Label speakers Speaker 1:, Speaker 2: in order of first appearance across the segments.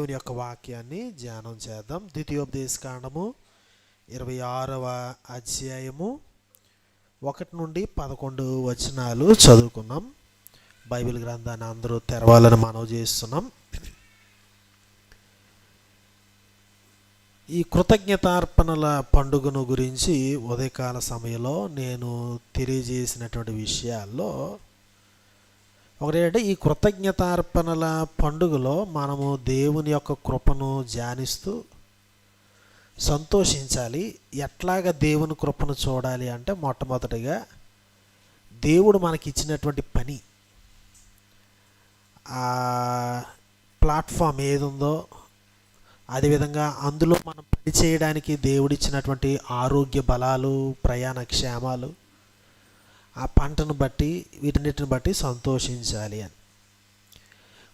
Speaker 1: దేవుని యొక్క వాక్యాన్ని ధ్యానం చేద్దాం. ద్వితీయోపదేశకాండము 26వ అధ్యాయము 1 నుండి 11 వచనాలు చదువుకున్నాం. బైబిల్ గ్రంథాన్ని అందరూ తెరవాలని మనవి చేస్తున్నాం. ఈ కృతజ్ఞతార్పణల పండుగను గురించి ఉదయకాల సమయంలో నేను తెలియజేసినటువంటి విషయాల్లో ఒకటేంటంటే, ఈ కృతజ్ఞతార్పణల పండుగలో మనము దేవుని యొక్క కృపను ధ్యానిస్తూ సంతోషించాలి. ఎట్లాగ దేవుని కృపను చూడాలి అంటే, మొట్టమొదటిగా దేవుడు మనకి ఇచ్చినటువంటి పని, ఆ ప్లాట్ఫామ్ ఏది ఉందో, అదేవిధంగా అందులో మనం పని చేయడానికి దేవుడిచ్చినటువంటి ఆరోగ్య బలాలు, ప్రయాణ క్షేమాలు, ఆ పంటను బట్టి, వీటన్నిటిని బట్టి సంతోషించాలి అని.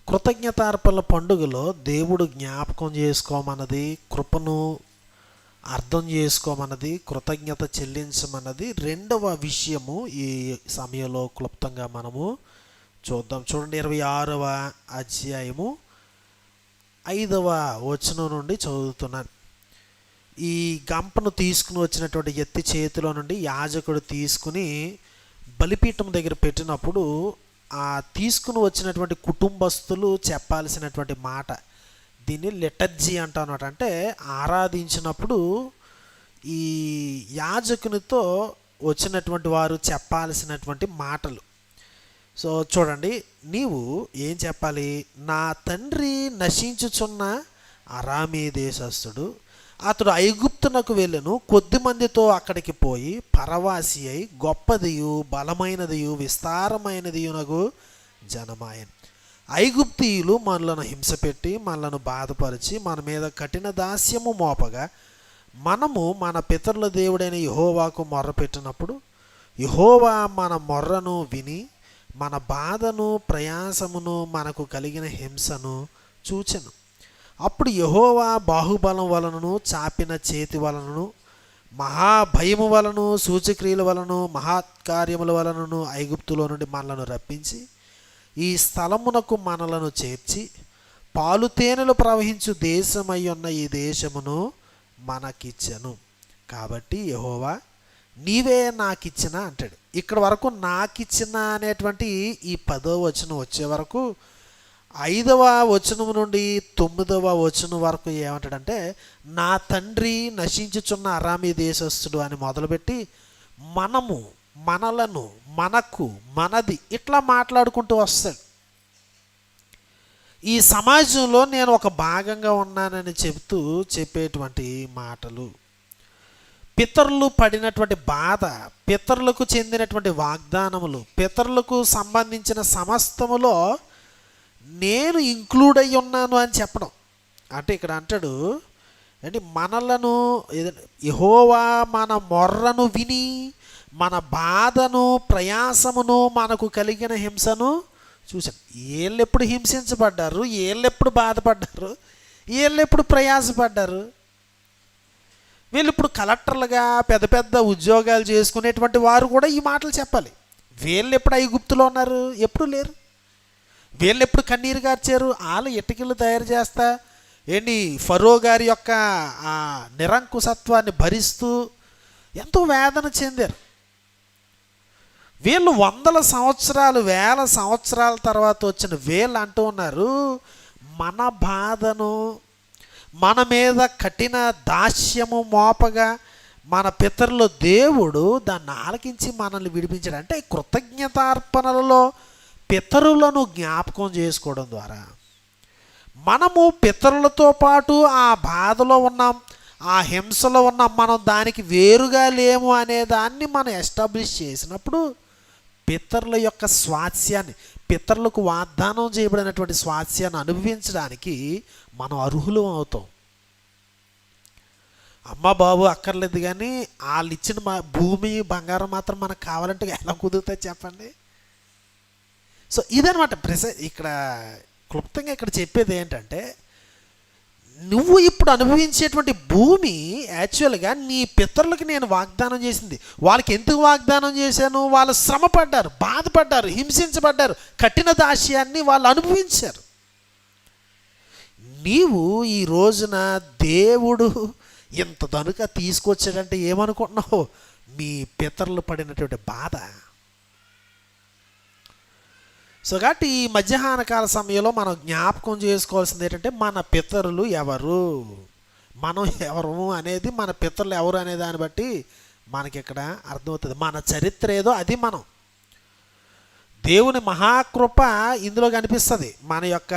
Speaker 1: కృతజ్ఞతార్పణల పండుగలో దేవుడు జ్ఞాపకం చేసుకోమన్నది, కృపను అర్థం చేసుకోమన్నది, కృతజ్ఞత చెల్లించమన్నది రెండవ విషయము ఈ సమయంలో క్లుప్తంగా మనము చూద్దాం. చూడండి, 26వ అధ్యాయము 5వ వచనం నుండి చదువుతున్నాను. ఈ గంపను తీసుకుని వచ్చినటువంటి ఎత్తి చేతిలో నుండి యాజకుడు తీసుకుని బలిపీఠం దగ్గర పెట్టినప్పుడు, ఆ తీసుకుని వచ్చినటువంటి కుటుంబస్తులు చెప్పాల్సినటువంటి మాట, దీన్ని లిటర్జీ అంటాను. అంటే ఆరాధించినప్పుడు ఈ యాజకునితో వచ్చినటువంటి వారు చెప్పాల్సినటువంటి మాటలు. సో చూడండి, నీవు ఏం చెప్పాలి? నా తండ్రి నశించుచున్న అరామీ దేశస్థుడు, అతడు ఐగుప్తునకు వెళ్ళెను, కొద్ది మందితో అక్కడికి పోయి పరవాసి అయి గొప్పదియు బలమైనదియు విస్తారమైనదియునగు జనమాయన్. ఐగుప్తీయులు మనలను హింసపెట్టి మనలను బాధపరిచి మన మీద కఠిన దాస్యము మోపగా, మనము మన పితరుల దేవుడైన యెహోవాకు మొర్రపెట్టినప్పుడు యెహోవా మన మొర్రను విని మన బాధను ప్రయాసమును మనకు కలిగిన హింసను చూచెను. అప్పుడు యెహోవా బాహుబలం వలనను చాపిన చేతి వలనను మహాభయము వలన సూచక్రియల వలన మహత్కార్యముల వలనను ఐగుప్తులో నుండి మనలను రప్పించి ఈ స్థలమునకు మనలను చేర్చి పాలు తేనెలు ప్రవహించు దేశమై ఉన్న ఈ దేశమును మనకిచ్చెను. కాబట్టి యెహోవా నీవే నాకిచ్చిన అంటాడు. ఇక్కడ వరకు నాకిచ్చిన అనేటువంటి ఈ 10వ వచనం వచ్చే వరకు, 5వ వచనం నుండి 9వ వచనం వరకు ఏమంటాడంటే, నా తండ్రి నశించుచున్న అరామీ దేశస్థుడు అని మొదలుపెట్టి మనము, మనలను, మనకు, మనది ఇట్లా మాట్లాడుకుంటూ వస్తాడు. ఈ సమాజంలో నేను ఒక భాగంగా ఉన్నానని చెబుతూ చెప్పేటువంటి మాటలు, పితరులు పడినటువంటి బాధ, పితరులకు చెందినటువంటి వాగ్దానములు, పితరులకు సంబంధించిన సమస్తములో నేను ఇంక్లూడ్ అయ్యి ఉన్నాను అని చెప్పడం. అంటే ఇక్కడ అంటాడు అంటే, మనలను యెహోవా మన మొర్రను విని మన బాధను ప్రయాసమును మనకు కలిగిన హింసను చూశాను. వీళ్ళెప్పుడు హింసించబడ్డారు, వీళ్ళెప్పుడు బాధపడ్డారు, వీళ్ళెప్పుడు ప్రయాసపడ్డారు? వీళ్ళు ఇప్పుడు కలెక్టర్లుగా పెద్ద పెద్ద ఉద్యోగాలు చేసుకునేటువంటి వారు కూడా ఈ మాటలు చెప్పాలి. వీళ్ళు ఎప్పుడు ఐగుప్తులో ఉన్నారు? ఎప్పుడు లేరు. వీళ్ళు ఎప్పుడు కన్నీరు గార్చారు? వాళ్ళు ఇటుకలు తయారు చేస్తా ఫరో గారి యొక్క ఆ నిరంకుశత్వాన్ని భరిస్తూ ఎంతో వేదన చెందారు. వీళ్ళు 100 సంవత్సరాలు 1000 సంవత్సరాల తర్వాత వచ్చిన వీళ్ళు అంటూ ఉన్నారు, మన బాధను, మన మీద కఠిన దాస్యము మోపగా మన పితరుల దేవుడు దాన్ని ఆలకించి మనల్ని విడిపించాడు. అంటే కృతజ్ఞతార్పణలలో పితరులను జ్ఞాపకం చేసుకోవడం ద్వారా మనము పితరులతో పాటు ఆ బాధలో ఉన్నాం, ఆ హింసలో ఉన్నాం, మనం దానికి వేరుగా లేము అనే దాన్ని మనం ఎస్టాబ్లిష్ చేసినప్పుడు పితరుల యొక్క స్వాస్యాన్ని, పితరులకు వాగ్దానం చేయబడినటువంటి స్వాస్యాన్ని అనుభవించడానికి మనం అర్హులు అవుతాం. అమ్మ బాబు అక్కర్లేదు, కానీ వాళ్ళు ఇచ్చిన భూమి బంగారం మాత్రం మనకు కావాలంటే ఎలా కుదురుతుంది చెప్పండి? సో ఇదనమాట ఇక్కడ క్లుప్తంగా ఇక్కడ చెప్పేది ఏంటంటే, నువ్వు ఇప్పుడు అనుభవించేటువంటి భూమి యాక్చువల్గా నీ పితరులకి నేను వాగ్దానం చేసింది. వాళ్ళకి ఎందుకు వాగ్దానం చేశాను? వాళ్ళు శ్రమపడ్డారు, బాధపడ్డారు, హింసించబడ్డారు, కఠిన దాస్యాన్ని వాళ్ళు అనుభవించారు. నీవు ఈ రోజున దేవుడు ఇంత దనుక తీసుకొచ్చాడంటే ఏమనుకుంటున్నావు? మీ పితరులు పడినటువంటి బాధ. సో కాబట్టి ఈ మధ్యాహ్న కాల సమయంలో మనం జ్ఞాపకం చేసుకోవాల్సింది ఏంటంటే మన పితరులు ఎవరు, మనం ఎవరు అనేది, మన పితరులు ఎవరు అనే దాన్ని బట్టి మనకి ఇక్కడ అర్థమవుతుంది. మన చరిత్ర ఏదో అది మనం. దేవుని మహాకృప ఇందులో కనిపిస్తుంది. మన యొక్క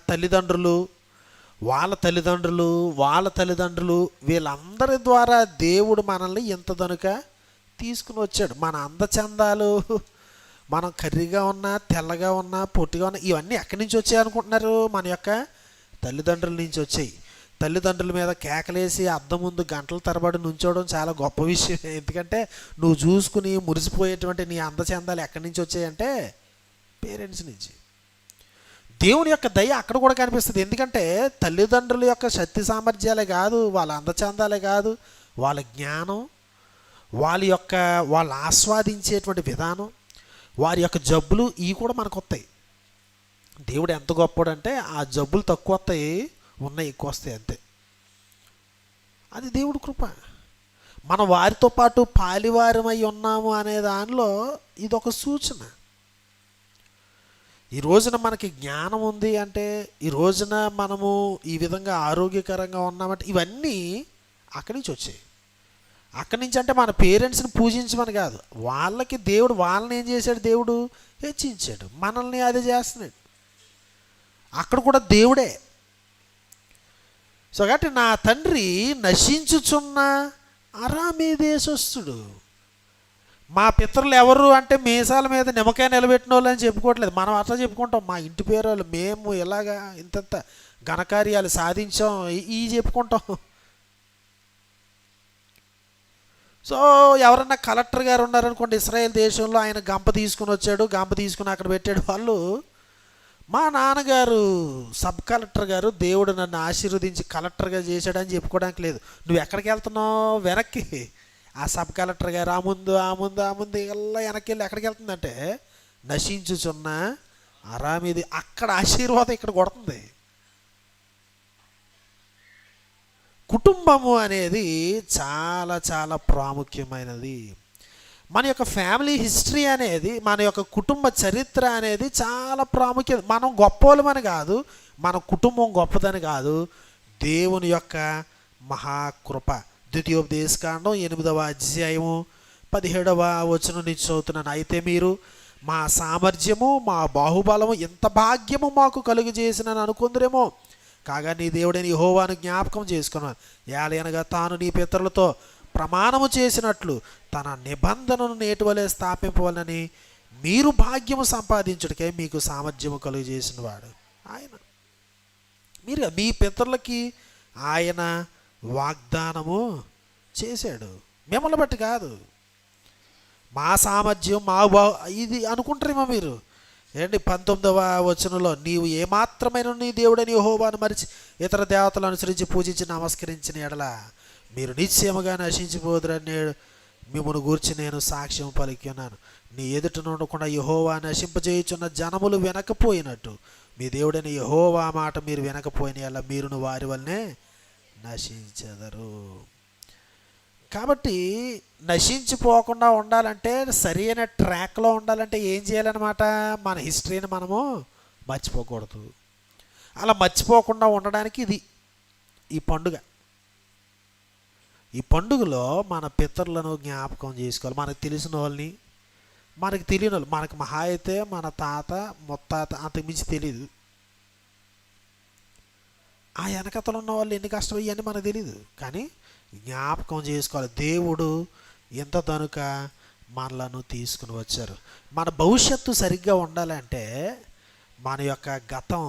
Speaker 1: తల్లిదండ్రులు, వాళ్ళ తల్లిదండ్రులు, వాళ్ళ తల్లిదండ్రులు, వీళ్ళందరి ద్వారా దేవుడు మనల్ని ఇంత దనుక తీసుకుని వచ్చాడు. మన అందచందాలు, మనం కర్రీగా ఉన్నా, తెల్లగా ఉన్నా, పొట్టిగా ఉన్నా, ఇవన్నీ ఎక్కడి నుంచి వచ్చాయి అనుకుంటున్నారు? మన యొక్క తల్లిదండ్రుల నుంచి వచ్చాయి. తల్లిదండ్రుల మీద కేకలేసి అద్దం ముందు గంటల తరబడి నుంచోవడం చాలా గొప్ప విషయం. ఎందుకంటే నువ్వు చూసుకుని మురిసిపోయేటువంటి నీ అందచందాలు ఎక్కడి నుంచి వచ్చాయంటే పేరెంట్స్ నుంచి. దేవుని యొక్క దయ అక్కడ కూడా కనిపిస్తుంది. ఎందుకంటే తల్లిదండ్రుల యొక్క శక్తి సామర్థ్యాలే కాదు, వాళ్ళ అందచందాలే కాదు, వాళ్ళ జ్ఞానం, వాళ్ళు ఆస్వాదించేటువంటి విధానం, వారి యొక్క జబ్బులు, ఇవి కూడా మనకు వస్తాయి. దేవుడు ఎంత గొప్పడంటే ఆ జబ్బులు తక్కువ వస్తాయి, ఉన్నాయి ఎక్కువ వస్తాయి అంతే. అది దేవుడి కృప. మనం వారితో పాటు పాలివారమై ఉన్నాము అనే దానిలో ఇదొక సూచన. ఈ రోజున మనకి జ్ఞానం ఉంది అంటే, ఈ రోజున మనము ఈ విధంగా ఆరోగ్యకరంగా ఉన్నామంటే ఇవన్నీ అక్కడి నుంచి వచ్చాయి. అక్కడి నుంచి అంటే మన పేరెంట్స్ని పూజించమని కాదు, వాళ్ళకి దేవుడు వాళ్ళని ఏం చేశాడు? దేవుడు హెచ్చించాడు, మనల్ని అదే చేస్తున్నాడు. అక్కడ కూడా దేవుడే. సో కాబట్టి నా తండ్రి నశించుచున్న అరామీ దేశస్థుడు. మా పితరులు ఎవరు అంటే మీసాల మీద నిమ్మకాయ నిలబెట్టిన వాళ్ళు అని చెప్పుకోవట్లేదు. మనం అట్లా చెప్పుకుంటాం, మా ఇంటి పేరు వాళ్ళు, మేము ఇలాగా ఇంతంత ఘనకార్యాలు సాధించాం, ఇవి చెప్పుకుంటాం. సో ఎవరన్నా కలెక్టర్ గారు ఉన్నారనుకోండి ఇస్రాయేల్ దేశంలో, ఆయన గంప తీసుకుని వచ్చాడు, గంప తీసుకుని అక్కడ పెట్టాడు. వాళ్ళు మా నాన్నగారు సబ్ కలెక్టర్ గారు, దేవుడు నన్ను ఆశీర్వదించి కలెక్టర్గా చేశాడని చెప్పుకోవడానికి లేదు. నువ్వు ఎక్కడికి వెళ్తున్నావు? వెనక్కి. ఆ సబ్ కలెక్టర్ గారు ఆ ముందు ఇలా వెనక్కి వెళ్ళి ఎక్కడికి వెళ్తుందంటే నశించుచున్న అరామీది. అక్కడ ఆశీర్వాదం ఇక్కడ కొడుతుంది. కుటుంబము అనేది చాలా చాలా ప్రాముఖ్యమైనది. మన యొక్క ఫ్యామిలీ హిస్టరీ అనేది, మన యొక్క కుటుంబ చరిత్ర అనేది చాలా ప్రాముఖ్యత. మనం గొప్పవాళ్ళమని కాదు, మన కుటుంబం గొప్పదని కాదు, దేవుని యొక్క మహాకృప. ద్వితీయోపదేశకాండం 8వ అధ్యాయము 17వ వచనం నుంచి చదువుతున్నాను. అయితే మీరు మా సామర్థ్యము, మా బాహుబలము, ఎంత భాగ్యము మాకు కలుగజేసినని అనుకుందరేమో, కాగా నీ దేవుడైన యెహోవాను జ్ఞాపకం చేసుకున్నాను. ఏలయనగా తాను నీ పితరులతో ప్రమాణము చేసినట్లు తన నిబంధనను నేటివలే స్థాపింపవాలని మీరు భాగ్యము సంపాదించుటకే మీకు సామర్థ్యము కలుగజేసిన వాడు ఆయన. మీరు మీ పితరులకి ఆయన వాగ్దానము చేశాడు, మిమ్మల్ని బట్టి కాదు. మా సామర్థ్యం, ఇది అనుకుంటారేమో మీరు. ఏంటి 19వ వచనంలో, నీవు ఏమాత్రమైన నీ దేవుడని యెహోవాను మరిచి ఇతర దేవతలను అనుసరించి పూజించి నమస్కరించిన ఎడల మీరు నిశ్చయముగా నశించిపోదురని మిమ్మల్ని గూర్చి నేను సాక్ష్యం పలికి ఉన్నాను. నీ ఎదుట ఉండకుండా యెహోవా నశింపజేయుచున్న జనములు వినకపోయినట్టు మీ దేవుడైన యెహోవా మాట మీరు వినకపోయిన ఎడల మీరును వారి వల్లనే నశించెదరు. కాబట్టి నశించిపోకుండా ఉండాలంటే, సరైన ట్రాక్లో ఉండాలంటే ఏం చేయాలన్నమాట? మన హిస్టరీని మనము మర్చిపోకూడదు. అలా మర్చిపోకుండా ఉండడానికి ఇది ఈ పండుగ. ఈ పండుగలో మన పితరులను జ్ఞాపకం చేసుకోవాలి. మనకు తెలిసిన వాళ్ళని, మనకు తెలియని వాళ్ళు, మనకు మహా అయితే మన తాత ముత్తాత, అంతకుమించి తెలియదు. ఆ వెనకతలు ఉన్న వాళ్ళు ఎన్ని కష్టం ఇవన్నీ మనకు తెలియదు, కానీ జ్ఞాపకం చేసుకోవాలి. దేవుడు ఎంత దనుక మనలను తీసుకుని వచ్చారు. మన భవిష్యత్తు సరిగ్గా ఉండాలంటే మన యొక్క గతం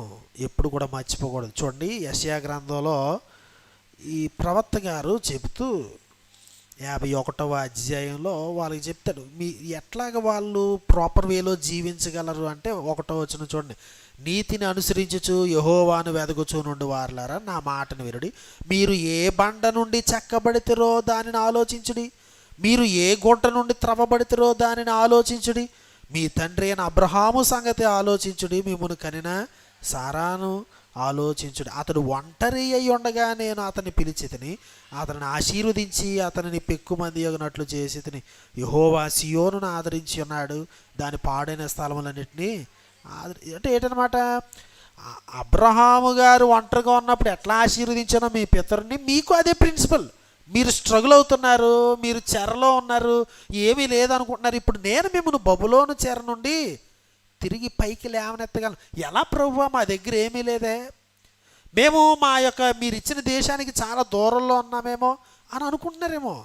Speaker 1: ఎప్పుడు కూడా మర్చిపోకూడదు. చూడండి, యెషయా గ్రంథంలో ఈ ప్రవక్త గారు చెబుతూ 51వ అధ్యాయంలో వాళ్ళకి చెప్తాడు, మీ ఎట్లాగ వాళ్ళు ప్రాపర్ వేలో జీవించగలరు అంటే 1వ వచనం చూడండి. నీతిని అనుసరించుచు యెహోవాను వెదకుచు నుండి వారలారా నా మాటను వినుడి. మీరు ఏ బండ నుండి చెక్కబడితిరో దానిని ఆలోచించుడి, మీరు ఏ గుంట నుండి త్రవ్వబడితిరో దానిని ఆలోచించుడి. మీ తండ్రి అయిన అబ్రహాము సంగతి ఆలోచించుడి, మిమ్మును కనిన సారాను ఆలోచించుడు. అతడు ఒంటరి అయి ఉండగా నేను అతన్ని పిలిచితిని, అతనిని ఆశీర్వదించి అతనిని పెక్కుమంది అగినట్లు చేసితిని. యెహోవా సియోనును ఆదరించి ఉన్నాడు, దాని పాడైన స్థలములన్నిటినీ అంటే ఏంటనమాట, అబ్రహాము గారు ఒంటరిగా ఉన్నప్పుడు ఎట్లా ఆశీర్వదించానో మీ పితరుని, మీకు అదే ప్రిన్సిపల్. మీరు స్ట్రగుల్ అవుతున్నారు, మీరు చెరలో ఉన్నారు, ఏమీ లేదనుకుంటున్నారు. ఇప్పుడు నేను మిమ్మల్ని బబులోను చెర నుండి తిరిగి పైకి లేవనెత్తగలను. ఎలా ప్రభువా, మా దగ్గర ఏమీ లేదే, మేము మా యొక్క మీరు ఇచ్చిన దేశానికి చాలా దూరంలో ఉన్నామేమో అని అనుకుంటున్నారేమో.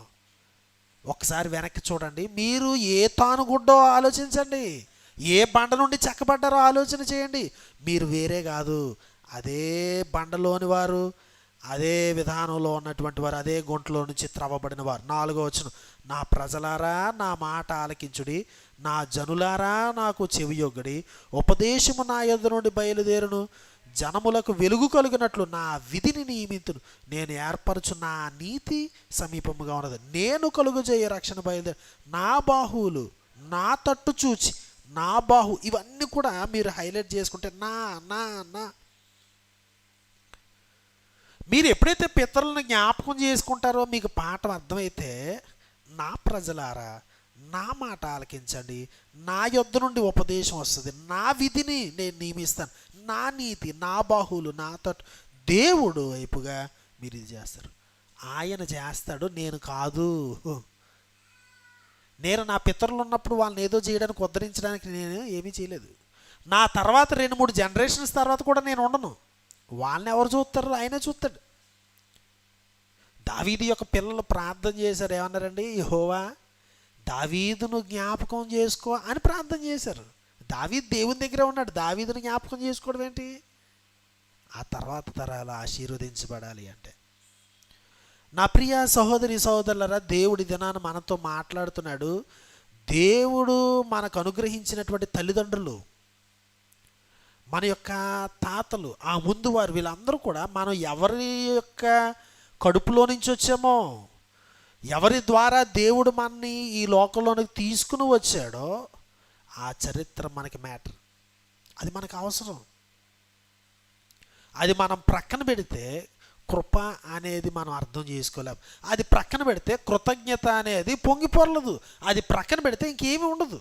Speaker 1: ఒకసారి వెనక్కి చూడండి, మీరు ఏ తానుగుడ్డో ఆలోచించండి, ఏ బండ నుండి చెక్కబడ్డారో ఆలోచన చేయండి. మీరు వేరే కాదు, అదే బండలోని వారు, అదే విధానంలో ఉన్నటువంటి వారు, అదే గుంటలో నుంచి త్రవ్వబడిన వారు. 4వ వచనం, నా ప్రజలారా నా మాట ఆలకించుడి, నా జనులారా నాకు చెవియొగ్గడి. ఉపదేశము నా యొద్ద నుండి బయలుదేరును, జనములకు వెలుగు కలిగినట్లు నా విధిని నియమితును. నేను ఏర్పరచు నా నీతి సమీపముగా ఉన్నది. నేను కలుగుజేయ రక్షణ బయలుదేరు. నా బాహువులు నా తట్టు చూచి, నా బాహు, ఇవన్నీ కూడా మీరు హైలైట్ చేసుకుంటే నా నా నా మీరు ఎప్పుడైతే పితరులను జ్ఞాపకం చేసుకుంటారో మీకు పాఠం అర్థమైతే, నా ప్రజలారా నా మాట ఆలకించండి, నా యొద్ద నుండి ఉపదేశం వస్తుంది, నా విధిని నేను నియమిస్తాను, నా నీతి, నా బాహువులు నా తట్టు. దేవుడు వైపుగా మీరు ఇది చేస్తారు, ఆయన చేస్తాడు, నేను కాదు. నేను నా పితరులు ఉన్నప్పుడు వాళ్ళని ఏదో చేయడానికి ఉద్ధరించడానికి నేను ఏమీ చేయలేదు. నా తర్వాత 2-3 జనరేషన్స్ తర్వాత కూడా నేను ఉండను. వాళ్ళని ఎవరు చూస్తారు, ఆయనే చూస్తాడు. దావీదు యొక్క పిల్లలు ప్రార్థన చేశారు, ఏమన్నారండి, యెహోవా దావీదును జ్ఞాపకం చేసుకో అని ప్రార్థన చేశారు. దావీదు దేవుని దగ్గరే ఉన్నాడు, దావీదును జ్ఞాపకం చేసుకోవడం ఏంటి? ఆ తర్వాత తరాలు ఆశీర్వదించబడాలి అంటే. నా ప్రియ సహోదరి సహోదరులరా, దేవుడి దినాన్ని మనతో మాట్లాడుతున్నాడు. దేవుడు మనకు అనుగ్రహించినటువంటి తల్లిదండ్రులు, మన యొక్క తాతలు, ఆ ముందు వారు, వీళ్ళందరూ కూడా మనం ఎవరి యొక్క కడుపులో నుంచి వచ్చామో, ఎవరి ద్వారా దేవుడు మనని ఈ లోకంలోనికి తీసుకుని వచ్చాడో ఆ చరిత్ర మనకి మ్యాటర్. అది మనకు అవసరం. అది మనం ప్రక్కన పెడితే కృప అనేది మనం అర్థం చేసుకోలేం. అది ప్రక్కన పెడితే కృతజ్ఞత అనేది పొంగిపోరలేదు. అది ప్రక్కన పెడితే ఇంకేమీ ఉండదు.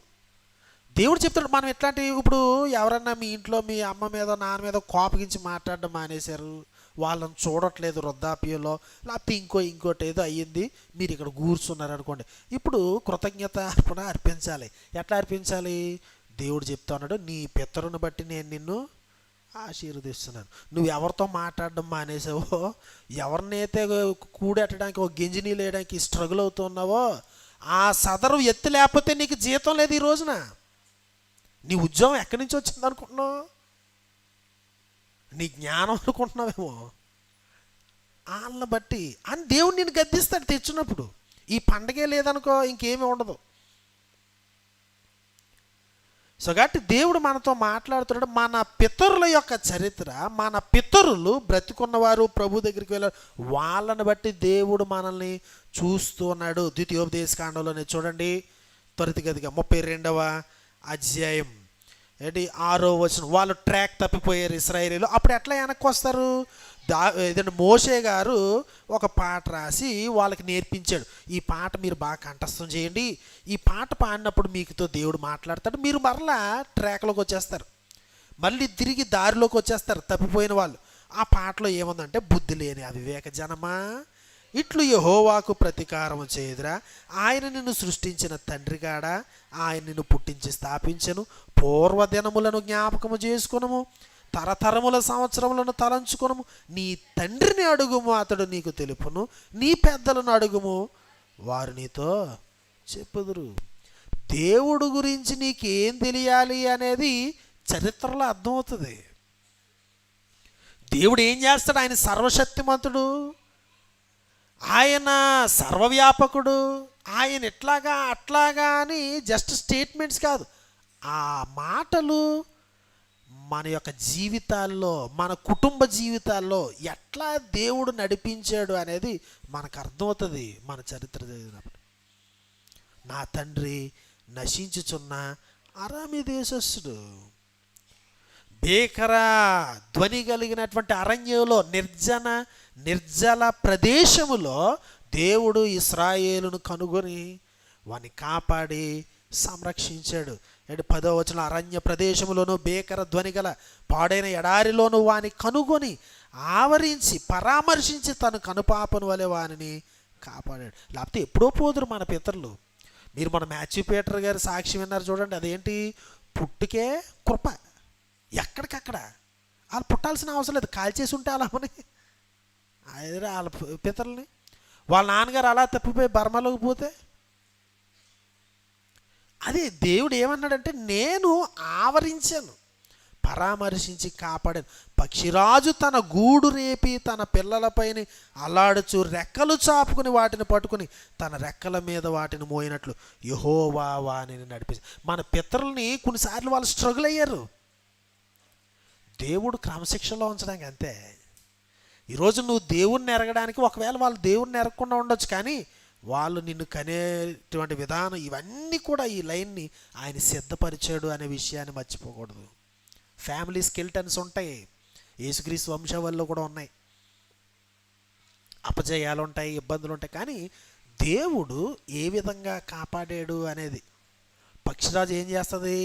Speaker 1: దేవుడు చెప్తాడు, మనం ఎట్లాంటి, ఇప్పుడు ఎవరన్నా మీ ఇంట్లో మీ అమ్మ మీద నాన్న మీద కోపగించి మాట్లాడడం మానేశారు, వాళ్ళని చూడట్లేదు వృద్ధాప్యంలో, లేకపోతే ఇంకోటి ఏదో అయ్యింది, మీరు ఇక్కడ కూర్చున్నారు అనుకోండి, ఇప్పుడు కృతజ్ఞత అర్పణ అర్పించాలి. ఎట్లా అర్పించాలి? దేవుడు చెప్తా ఉన్నాడు, నీ పితరుని బట్టి నేను నిన్ను ఆశీర్వదిస్తున్నాను. నువ్వు ఎవరితో మాట్లాడడం మానేసావో, ఎవరినైతే కూడెట్టడానికి ఒక గింజినీ లేయడానికి స్ట్రగుల్ అవుతున్నావో, ఆ సదరు ఎత్తి లేకపోతే నీకు జీతం లేదు ఈ రోజున. నీ ఉద్యోగం ఎక్కడి నుంచి వచ్చింది అనుకుంటున్నావు? నీ జ్ఞానం అనుకుంటున్నావేమో. వాళ్ళని బట్టి అని దేవుడు నేను గద్దిస్తాడు తెచ్చినప్పుడు. ఈ పండగే లేదనుకో, ఇంకేమీ ఉండదు. సో కాబట్టి దేవుడు మనతో మాట్లాడుతున్నాడు. మన పితరుల యొక్క చరిత్ర, మన పితరులు బ్రతికున్నవారు ప్రభు దగ్గరికి వెళ్ళారు, వాళ్ళని బట్టి దేవుడు మనల్ని చూస్తూ ఉన్నాడు. ద్వితీయోపదేశకాండంలోనే చూడండి, త్వరితగతిగా 32వ అధ్యాయం 6వ వచనం. వాళ్ళు ట్రాక్ తప్పిపోయారు ఇశ్రాయేలీలు. అప్పుడు ఎట్లా వెనక్కి వస్తారు? ఏదంటే మోషే గారు ఒక పాట రాసి వాళ్ళకి నేర్పించాడు. ఈ పాట మీరు బాగా కంఠస్థం చేయండి, ఈ పాట పాడినప్పుడు మీకుతో దేవుడు మాట్లాడతాడు, మీరు మరలా ట్రాక్లోకి వచ్చేస్తారు, మళ్ళీ తిరిగి దారిలోకి వచ్చేస్తారు తప్పిపోయిన వాళ్ళు. ఆ పాటలో ఏముందంటే, బుద్ధి లేని అవివేక జనమా, ఇట్లు యెహోవాకు ప్రతీకారం చేయుదురా, ఆయన నిన్ను సృష్టించిన తండ్రి కాడా, ఆయన నిన్ను పుట్టించి స్థాపించెను, పూర్వదినములను జ్ఞాపకము చేసుకొనుము, తరతరముల సంవత్సరములను తలంచుకొనుము, నీ తండ్రిని అడుగుము అతడు నీకు తెలుపును, నీ పెద్దలను అడుగుము వారు నీతో చెప్పుదురు. దేవుడు గురించి నీకేం తెలియాలి అనేది చరిత్రలో అర్థమవుతుంది. దేవుడు ఏం చేస్తాడు? ఆయన సర్వశక్తిమంతుడు, ఆయన సర్వవ్యాపకుడు, ఆయన ఎట్లాగా అట్లాగా అని జస్ట్ స్టేట్మెంట్స్ కాదు, ఆ మాటలు మన యొక్క జీవితాల్లో, మన కుటుంబ జీవితాల్లో ఎట్లా దేవుడు నడిపించాడు అనేది మనకు అర్థమవుతుంది మన చరిత్ర చదివినప్పుడు. నా తండ్రి నశించుచున్న అరామి దేశస్థుడు, భీకర ధ్వని కలిగినటువంటి అరణ్యంలో, నిర్జల ప్రదేశములో దేవుడు ఇశ్రాయేలును కనుగొని వాని కాపాడి సంరక్షించాడు. 10వ వచనం, అరణ్య ప్రదేశములోను భీకర ధ్వని గల పాడైన ఎడారిలోను వాని కనుగొని ఆవరించి పరామర్శించి తన కనుపాపను వలె వానిని కాపాడాడు. లేకపోతే ఎప్పుడో పోదురు మన పితరులు. మీరు మన మాథ్యూ పీటర్ గారి సాక్షి విన్నారు చూడండి. అదేంటి? పుట్టుకే కృప. ఎక్కడికక్కడ వాళ్ళు పుట్టాల్సిన అవసరం లేదు, కాల్చేసి ఉంటే అలా అని వాళ్ళ పితరుల్ని. వాళ్ళ నాన్నగారు అలా తప్పిపోయి బర్మలోకి పోతే, అదే దేవుడు ఏమన్నాడంటే, నేను ఆవరించాను, పరామర్శించి కాపాడాను. పక్షిరాజు తన గూడు రేపి తన పిల్లలపైన అల్లాడుచు రెక్కలు చాపుకుని వాటిని పట్టుకుని తన రెక్కల మీద వాటిని మోయినట్లు యెహోవా వానిని నడిపించి. మన పితరుల్ని కొన్నిసార్లు వాళ్ళు స్ట్రగుల్ అయ్యారు, దేవుడు క్రమశిక్షణలో ఉంచడానికి అంతే. ఈరోజు నువ్వు దేవుణ్ణి ఎరగడానికి, ఒకవేళ వాళ్ళు దేవుణ్ణి ఎరగకుండా ఉండొచ్చు, కానీ వాళ్ళు నిన్ను కనేటువంటి విధానం, ఇవన్నీ కూడా ఈ లైన్ని ఆయన సిద్ధపరిచాడు అనే విషయాన్ని మర్చిపోకూడదు. ఫ్యామిలీ స్కెల్టన్స్ ఉంటాయి, యేసుక్రీస్తు వంశావళిలో కూడా ఉన్నాయి, అపజయాలు ఉంటాయి, ఇబ్బందులు ఉంటాయి, కానీ దేవుడు ఏ విధంగా కాపాడాడు అనేది. పక్షిరాజు ఏం చేస్తుంది?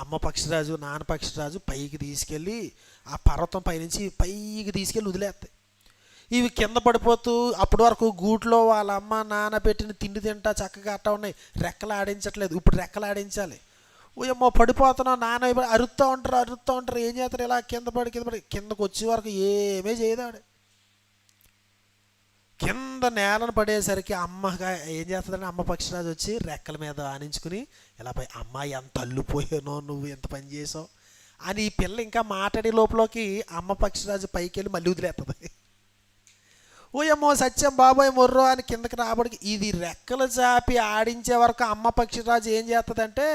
Speaker 1: అమ్మ పక్షిరాజు, నాన్న పక్షిరాజు పైకి తీసుకెళ్ళి ఆ పర్వతం పైనుంచి పైకి తీసుకెళ్ళి వదిలేస్తాయి. ఇవి కింద పడిపోతూ అప్పటి వరకు గూట్లో వాళ్ళ అమ్మ నాన్న పెట్టిన తిండి తింటా చక్కగా అట్టా ఉన్నాయి, రెక్కలు ఆడించట్లేదు. ఇప్పుడు రెక్కలు ఆడించాలి. ఏమో పడిపోతున్నావు, నాన్న అరుస్తూ ఉంటారు. ఏం చేస్తారు? ఇలా కింద పడి కిందకు వచ్చే వరకు ఏమీ చేయదాడు. కింద నేలను పడేసరికి అమ్మగా ఏం చేస్తుందంటే, అమ్మ పక్షిరాజు వచ్చి రెక్కల మీద ఆనించుకుని ఇలా పై, అమ్మ ఎంత అల్లిపోయానో, నువ్వు ఎంత పని చేసావు అని ఈ పిల్ల ఇంకా మాట్లాడే లోపలికి అమ్మ పక్షిరాజు పైకి వెళ్ళి మళ్ళీ వదిలేస్తుంది. ఓయమ్మో సత్యం బాబాయ్ మొర్రో అని కిందకి రాబడికి ఇది రెక్కలు చాపి ఆడించే వరకు అమ్మ పక్షిరాజు ఏం చేస్తుందంటే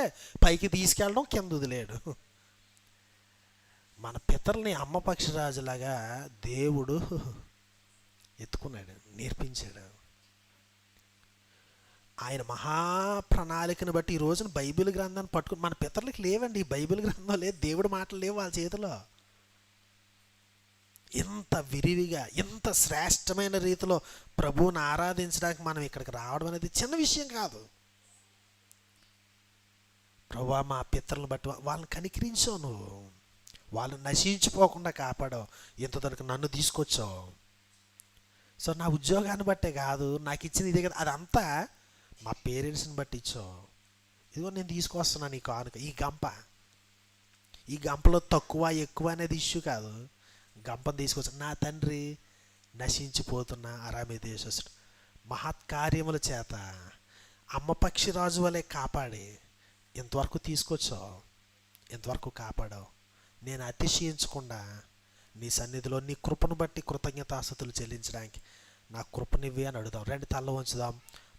Speaker 1: పైకి తీసుకెళ్ళడం, కింద వదిలేడు. మన పితరుల్ని అమ్మ పక్షిరాజులాగా దేవుడు ఎత్తుకున్నాడు, నేర్పించాడు. ఆయన మహాప్రణాళికను బట్టి ఈ రోజున బైబిల్ గ్రంథాన్ని పట్టుకుని, మన పితరులకి లేవండి ఈ బైబిల్ గ్రంథం లేదు, దేవుడి మాటలు లేవు వాళ్ళ చేతిలో. ఎంత విరివిగా, ఎంత శ్రేష్టమైన రీతిలో ప్రభువుని ఆరాధించడానికి మనం ఇక్కడికి రావడం అనేది చిన్న విషయం కాదు. ప్రభువా మా పితరులను బట్టి వాళ్ళని కనికరించావు, నువ్వు వాళ్ళని నశించిపోకుండా కాపాడావు, ఇంతవరకు నన్ను తీసుకొచ్చావు. సో నా ఉద్యోగాన్ని బట్టే కాదు, నాకు ఇచ్చింది ఇదే కదా, అదంతా మా పేరెంట్స్ని బట్టి ఇచ్చావు. ఇదిగో నేను తీసుకొస్తున్నాను ఈ కానుక, ఈ గంపలో తక్కువ ఎక్కువ అనేది ఇష్యూ కాదు, గంపను తీసుకొచ్చి నా తండ్రి నశించిపోతున్న అరామే దేశస్థుడు మహత్కార్యముల చేత అమ్మ పక్షిరాజు వలె కాపాడి ఇంతవరకు తీసుకొచ్చావు, ఇంతవరకు కాపాడావు. నేను అతిశయించకుండా నీ సన్నిధిలో నీ కృపను బట్టి కృతజ్ఞతాస్తుతులు చెల్లించడానికి నా కృపనివ్వి అని అడుగుదాం. రెండు తల్ల వంచుదాం,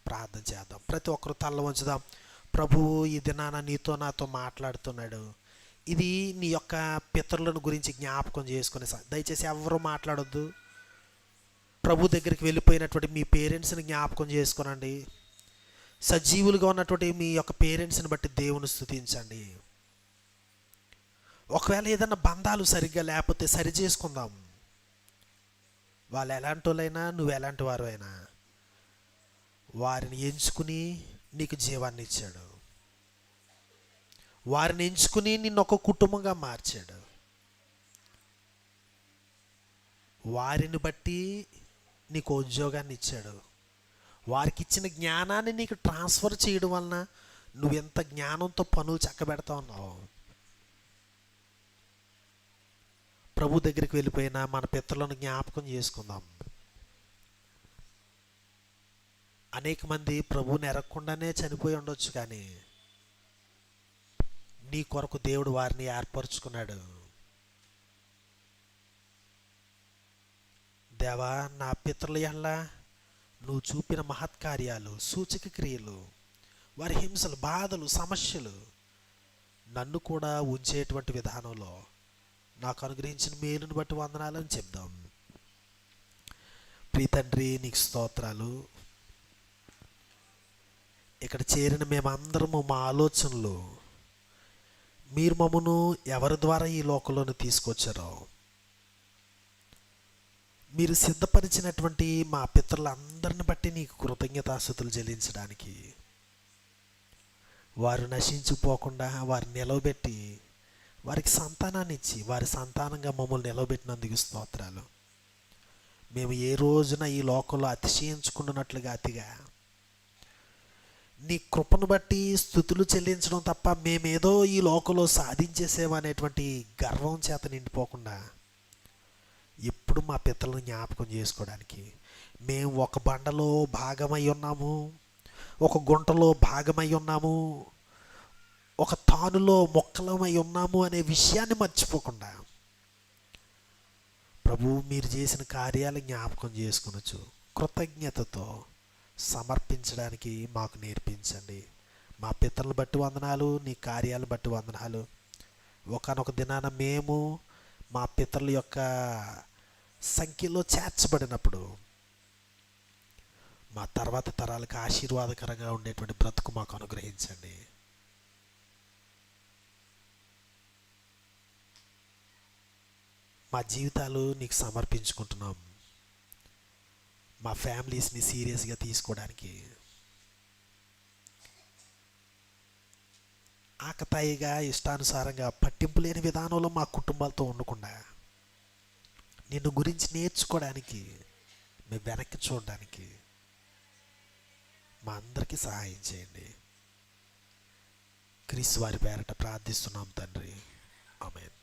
Speaker 1: ప్రార్థన చేద్దాం. ప్రతి ఒక్కరు తల్ల వంచుదాం. ప్రభువు ఈ దినాన నీతో నాతో మాట్లాడుతున్నాడు. ఇది నీ యొక్క పితరులను గురించి జ్ఞాపకం చేసుకునే. దయచేసి ఎవరు మాట్లాడొద్దు. ప్రభు దగ్గరికి వెళ్ళిపోయినటువంటి మీ పేరెంట్స్ని జ్ఞాపకం చేసుకోనండి. సజీవులుగా ఉన్నటువంటి మీ యొక్క పేరెంట్స్ని బట్టి దేవుని స్తుతించండి. ఒకవేళ ఏదైనా బంధాలు సరిగ్గా లేకపోతే సరి చేసుకుందాం. వాళ్ళు ఎలాంటి వాళ్ళైనా, నువ్వు ఎలాంటి వారు అయినా, వారిని ఎంచుకుని నీకు జీవాన్ని ఇచ్చాడు, వారిని ఎంచుకుని నిన్ను ఒక కుటుంబంగా మార్చాడు. వారిని బట్టి నీకు ఉద్యోగాన్ని ఇచ్చాడు. వారికి ఇచ్చిన జ్ఞానాన్ని నీకు ట్రాన్స్ఫర్ చేయడం వలన నువ్వు ఎంత జ్ఞానంతో పనులు చక్కబెడతా ఉన్నావు. ప్రభు దగ్గరికి వెళ్ళిపోయిన మన పితరులను జ్ఞాపకం చేసుకుందాం. అనేక మంది ప్రభువుని ఎరగకుండానే చనిపోయి ఉండొచ్చు, కానీ నీ కొరకు దేవుడు వారిని ఏర్పరచుకున్నాడు. దేవా, నా పితరుల యెడల నువ్వు చూపిన మహత్కార్యాలు, సూచక క్రియలు, వారి హింసలు, బాధలు, సమస్యలు నన్ను కూడా ఉంచేటువంటి విధానంలో నాకు అనుగ్రహించిన మేలును బట్టి వందనాలని చెప్దాం. ప్రియ తండ్రి, నీకు స్తోత్రాలు. ఇక్కడ చేరిన మేమందరము మా ఆలోచనలు మీరు మమ్మను ఎవరి ద్వారా ఈ లోకంలోకి తీసుకొచ్చారో, మీరు సిద్ధపరిచినటువంటి మా పితరులందరిని బట్టి నీకు కృతజ్ఞతాస్తుతులు చెల్లించడానికి, వారు నశించిపోకుండా వారిని నిలవబెట్టి వారికి సంతానాన్ని ఇచ్చి వారి సంతానంగా మమ్మల్ని నిలవబెట్టినందుకు స్తోత్రాలు. మేము ఏ రోజున ఈ లోకంలో అతిశయించుకున్నట్లుగా అతిగా నీ కృపను బట్టి స్తుతులు చెల్లించడం తప్ప మేమేదో ఈ లోకంలో సాధించేసేమనేటువంటి గర్వం చేత నిండిపోకుండా ఎప్పుడు మా పితరులను జ్ఞాపకం చేసుకోవడానికి, మేము ఒక బండలో భాగమై ఉన్నాము, ఒక గుంటలో భాగమై ఉన్నాము, ఒక తానులో మొక్కలమై ఉన్నాము అనే విషయాన్ని మర్చిపోకుండా ప్రభు మీరు చేసిన కార్యాలు జ్ఞాపకం చేసుకొనొచ్చు కృతజ్ఞతతో సమర్పించడానికి మాకు నేర్పించండి. మా పితరులను బట్టి వందనాలు, నీ కార్యాలను బట్టి వందనాలు. ఒకానొక దినాన మేము మా పితరుల యొక్క సంఖ్యలో చేర్చబడినప్పుడు మా తర్వాత తరాలకు ఆశీర్వాదకరంగా ఉండేటువంటి బ్రతుకు మాకు అనుగ్రహించండి. మా జీవితాలు నీకు సమర్పించుకుంటున్నాం. మా ఫ్యామిలీస్ని సీరియస్గా తీసుకోవడానికి, ఆకతాయిగా ఇష్టానుసారంగా పట్టింపు లేని విధానంలో మా కుటుంబాలతో ఉండకుండా నిన్ను గురించి నేర్చుకోవడానికి, మేము వెనక్కి చూడడానికి మా అందరికీ సహాయం చేయండి. క్రీస్తు వారి పేరట ప్రార్థిస్తున్నాం తండ్రి. ఆమేన్.